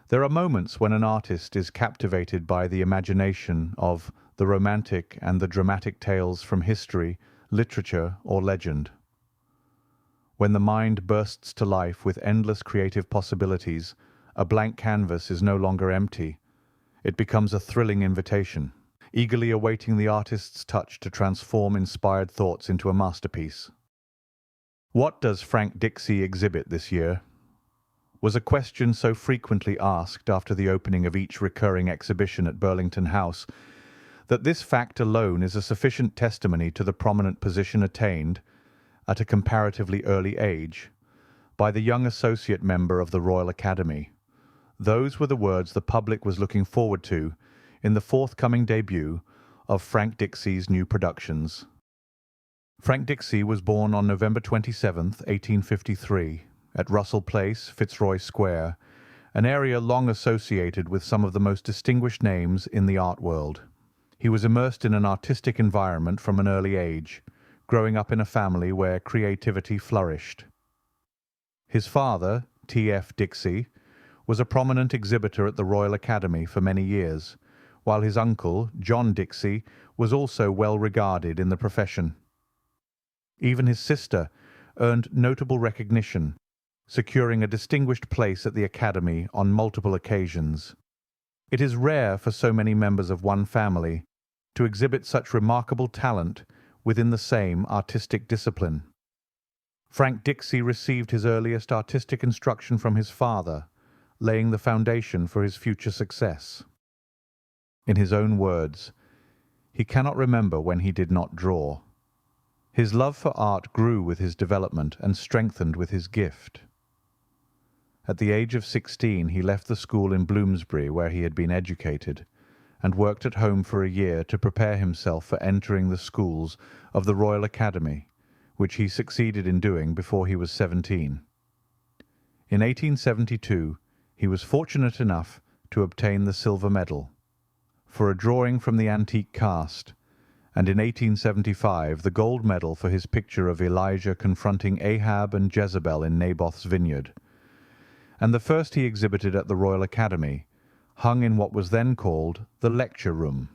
There are moments when an artist is captivated by the imagination of the romantic and the dramatic tales from history, literature, or legend. When the mind bursts to life with endless creative possibilities, a blank canvas is no longer empty. It becomes a thrilling invitation, eagerly awaiting the artist's touch to transform inspired thoughts into a masterpiece. What does Frank Dicksee exhibit this year? Was a question so frequently asked after the opening of each recurring exhibition at Burlington House that this fact alone is a sufficient testimony to the prominent position attained, at a comparatively early age, by the young associate member of the Royal Academy. Those were the words the public was looking forward to in the forthcoming debut of Frank Dickesee's new productions. Frank Dicksee was born on November 27, 1853, at Russell Place, Fitzroy Square, an area long associated with some of the most distinguished names in the art world. He was immersed in an artistic environment from an early age, growing up in a family where creativity flourished. His father, T.F. Dicksee, was a prominent exhibitor at the Royal Academy for many years, while his uncle, John Dicksee, was also well regarded in the profession. Even his sister earned notable recognition, securing a distinguished place at the Academy on multiple occasions. It is rare for so many members of one family to exhibit such remarkable talent within the same artistic discipline. Frank Dicksee received his earliest artistic instruction from his father, laying the foundation for his future success. In his own words, he cannot remember when he did not draw. His love for art grew with his development and strengthened with his gift. At the age of 16, he left the school in Bloomsbury, where he had been educated, and worked at home for a year to prepare himself for entering the schools of the Royal Academy, which he succeeded in doing before he was 17. In 1872, he was fortunate enough to obtain the silver medal for a drawing from the antique cast, and in 1875 the gold medal for his picture of Elijah confronting Ahab and Jezebel in Naboth's vineyard. And the first he exhibited at the Royal Academy hung in what was then called the lecture room.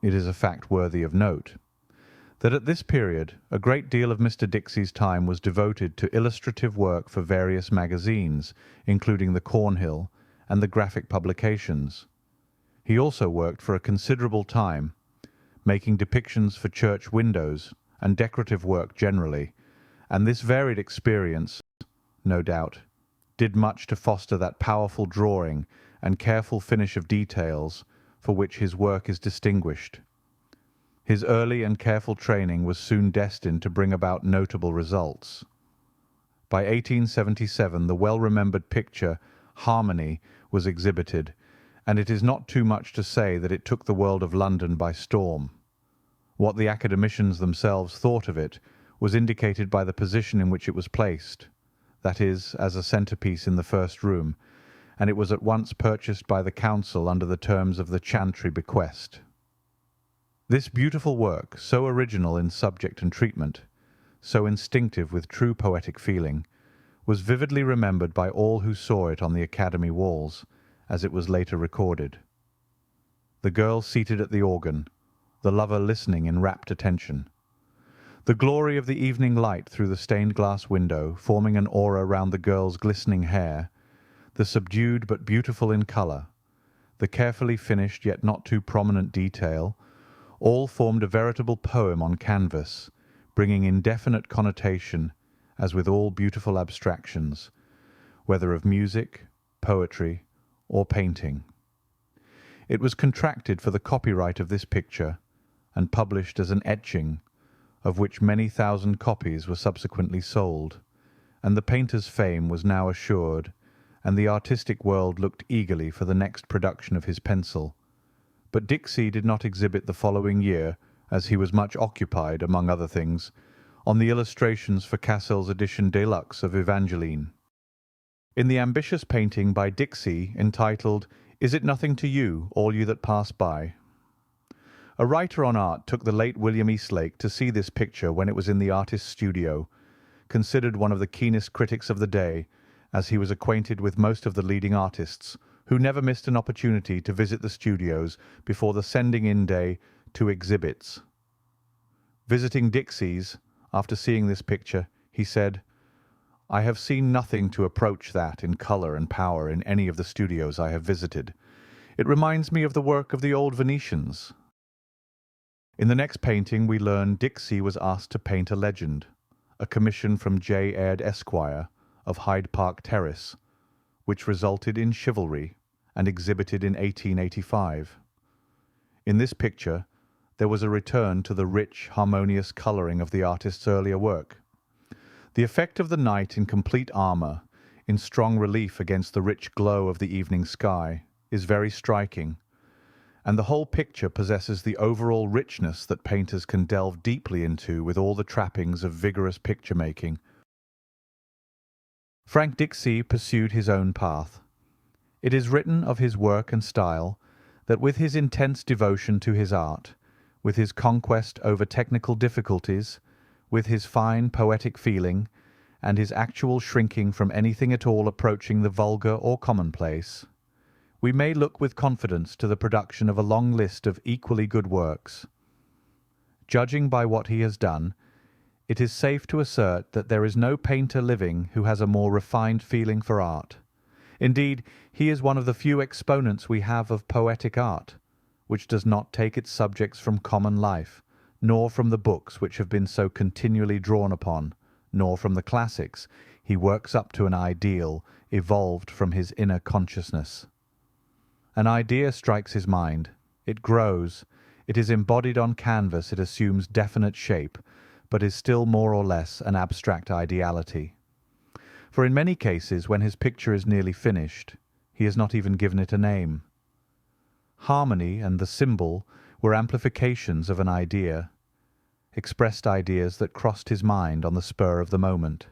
It is a fact worthy of note that at this period a great deal of Mr. Dicksee's time was devoted to illustrative work for various magazines, including the Cornhill and the graphic publications. He also worked for a considerable time, making depictions for church windows and decorative work generally, and this varied experience, no doubt, did much to foster that powerful drawing and careful finish of details for which his work is distinguished. His early and careful training was soon destined to bring about notable results. By 1877 the well-remembered picture Harmony was exhibited, and it is not too much to say that it took the world of London by storm. What the academicians themselves thought of it was indicated by the position in which it was placed, that is, as a centrepiece in the first room, and it was at once purchased by the council under the terms of the Chantry bequest. This beautiful work, so original in subject and treatment, so instinctive with true poetic feeling, was vividly remembered by all who saw it on the Academy walls, as it was later recorded. The girl seated at the organ, the lover listening in rapt attention. The glory of the evening light through the stained glass window forming an aura round the girl's glistening hair, the subdued but beautiful in colour, the carefully finished yet not too prominent detail, all formed a veritable poem on canvas, bringing indefinite connotation, as with all beautiful abstractions, whether of music, poetry, or painting. It was contracted for the copyright of this picture, and published as an etching, of which many thousand copies were subsequently sold, and the painter's fame was now assured, and the artistic world looked eagerly for the next production of his pencil. But Dicksee did not exhibit the following year, as he was much occupied, among other things, on the illustrations for Cassell's edition de luxe of Evangeline. In the ambitious painting by Dicksee entitled "Is It Nothing to You, All You That Pass By?" a writer on art took the late William Eastlake to see this picture when it was in the artist's studio, considered one of the keenest critics of the day, as he was acquainted with most of the leading artists, who never missed an opportunity to visit the studios before the sending-in day to exhibits. Visiting Dicksee's, after seeing this picture, he said, "I have seen nothing to approach that in colour and power in any of the studios I have visited. It reminds me of the work of the old Venetians." In the next painting we learn Dicksee was asked to paint a legend, a commission from J. Aird, Esquire, of Hyde Park Terrace, which resulted in Chivalry and exhibited in 1885. In this picture there was a return to the rich, harmonious colouring of the artist's earlier work. The effect of the knight in complete armour, in strong relief against the rich glow of the evening sky, is very striking, and the whole picture possesses the overall richness that painters can delve deeply into with all the trappings of vigorous picture-making. Frank Dicksee pursued his own path. It is written of his work and style that with his intense devotion to his art, with his conquest over technical difficulties, with his fine poetic feeling, and his actual shrinking from anything at all approaching the vulgar or commonplace, we may look with confidence to the production of a long list of equally good works. Judging by what he has done, it is safe to assert that there is no painter living who has a more refined feeling for art. Indeed, he is one of the few exponents we have of poetic art, which does not take its subjects from common life, nor from the books which have been so continually drawn upon, nor from the classics. He works up to an ideal evolved from his inner consciousness. An idea strikes his mind. It grows. It is embodied on canvas. It assumes definite shape, but is still more or less an abstract ideality. For in many cases, when his picture is nearly finished, he has not even given it a name. Harmony and the symbol were amplifications of an idea, expressed ideas that crossed his mind on the spur of the moment.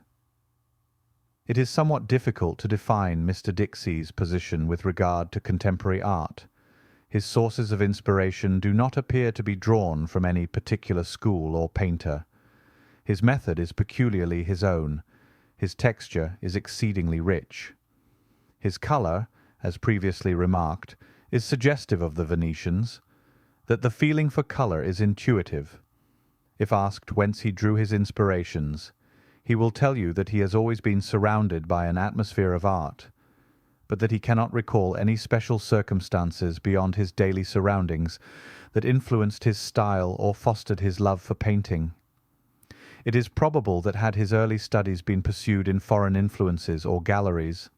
It is somewhat difficult to define Mr. Dicksee's position with regard to contemporary art. His sources of inspiration do not appear to be drawn from any particular school or painter. His method is peculiarly his own. His texture is exceedingly rich. His colour, as previously remarked, is suggestive of the Venetians, that the feeling for colour is intuitive. If asked whence he drew his inspirations, he will tell you that he has always been surrounded by an atmosphere of art, but that he cannot recall any special circumstances beyond his daily surroundings that influenced his style or fostered his love for painting. It is probable that had his early studies been pursued in foreign influences or galleries,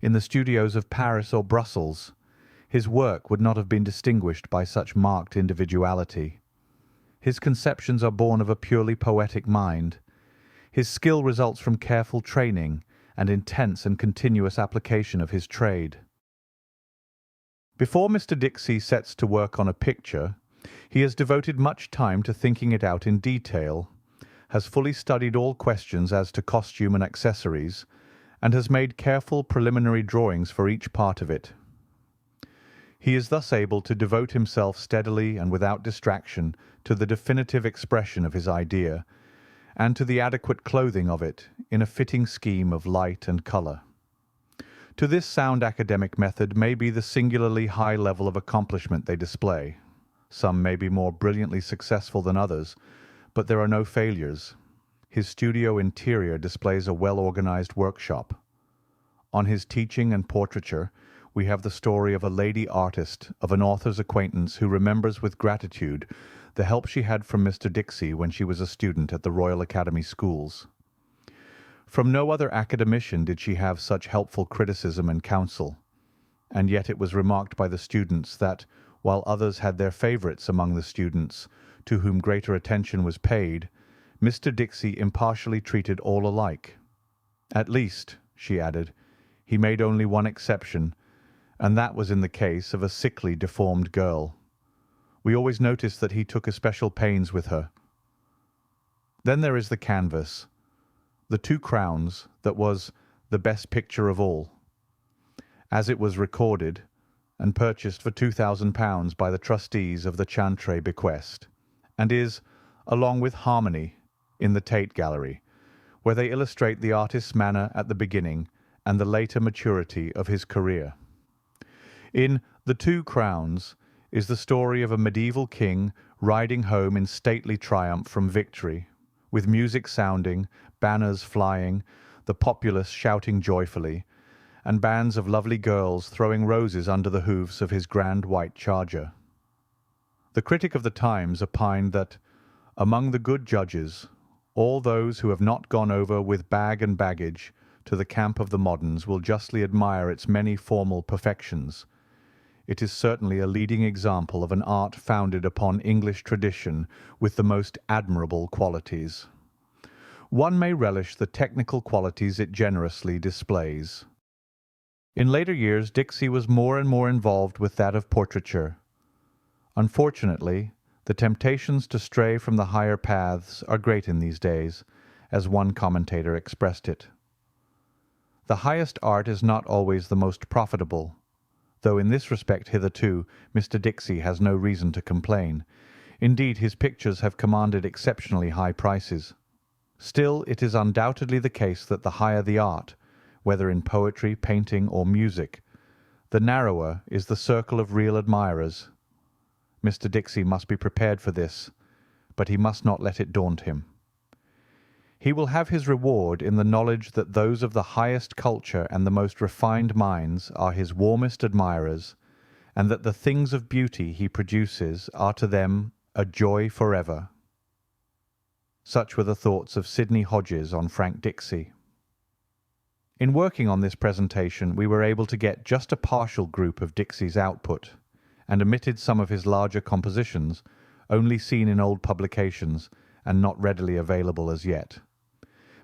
in the studios of Paris or Brussels, his work would not have been distinguished by such marked individuality. His conceptions are born of a purely poetic mind. His skill results from careful training and intense and continuous application of his trade. Before Mr. Dicksee sets to work on a picture, he has devoted much time to thinking it out in detail, has fully studied all questions as to costume and accessories, and has made careful preliminary drawings for each part of it. He is thus able to devote himself steadily and without distraction to the definitive expression of his idea, and to the adequate clothing of it in a fitting scheme of light and colour. To this sound academic method may be the singularly high level of accomplishment they display. Some may be more brilliantly successful than others, but there are no failures. His studio interior displays a well-organized workshop. On his teaching and portraiture, we have the story of a lady artist of an author's acquaintance who remembers with gratitude the help she had from Mr. Dicksee when she was a student at the Royal Academy schools. From no other academician did she have such helpful criticism and counsel, and yet it was remarked by the students that, while others had their favourites among the students, to whom greater attention was paid, Mr. Dicksee impartially treated all alike. At least, she added, he made only one exception, and that was in the case of a sickly, deformed girl. We always noticed that he took especial pains with her. Then there is the canvas, the Two Crowns, that was the best picture of all, as it was recorded and purchased for £2,000 by the trustees of the Chantrey bequest, and is, along with Harmony, in the Tate Gallery, where they illustrate the artist's manner at the beginning and the later maturity of his career. In The Two Crowns is the story of a medieval king riding home in stately triumph from victory, with music sounding, banners flying, the populace shouting joyfully, and bands of lovely girls throwing roses under the hoofs of his grand white charger. The critic of the Times opined that, among the good judges, all those who have not gone over with bag and baggage to the camp of the moderns will justly admire its many formal perfections. It is certainly a leading example of an art founded upon English tradition with the most admirable qualities. One may relish the technical qualities it generously displays. In later years, Dicksee was more and more involved with that of portraiture. Unfortunately, the temptations to stray from the higher paths are great in these days, as one commentator expressed it. The highest art is not always the most profitable, though in this respect hitherto Mr. Dicksee has no reason to complain. Indeed, his pictures have commanded exceptionally high prices. Still, it is undoubtedly the case that the higher the art, whether in poetry, painting, or music, the narrower is the circle of real admirers. Mr. Dicksee must be prepared for this, but he must not let it daunt him. He will have his reward in the knowledge that those of the highest culture and the most refined minds are his warmest admirers, and that the things of beauty he produces are to them a joy forever. Such were the thoughts of Sidney Hodges on Frank Dicksee. In working on this presentation, we were able to get just a partial group of Dicksee's output, and omitted some of his larger compositions, only seen in old publications and not readily available as yet.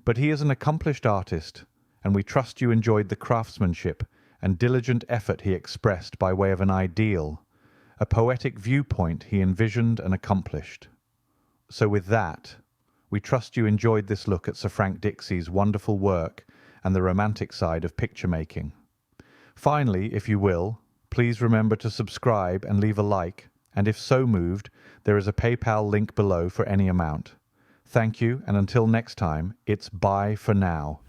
But he is an accomplished artist, and we trust you enjoyed the craftsmanship and diligent effort he expressed by way of an ideal, a poetic viewpoint he envisioned and accomplished. So with that, we trust you enjoyed this look at Sir Frank Dicksee's wonderful work and the romantic side of picture-making. Finally, if you will, please remember to subscribe and leave a like, and if so moved, there is a PayPal link below for any amount. Thank you, and until next time, it's bye for now.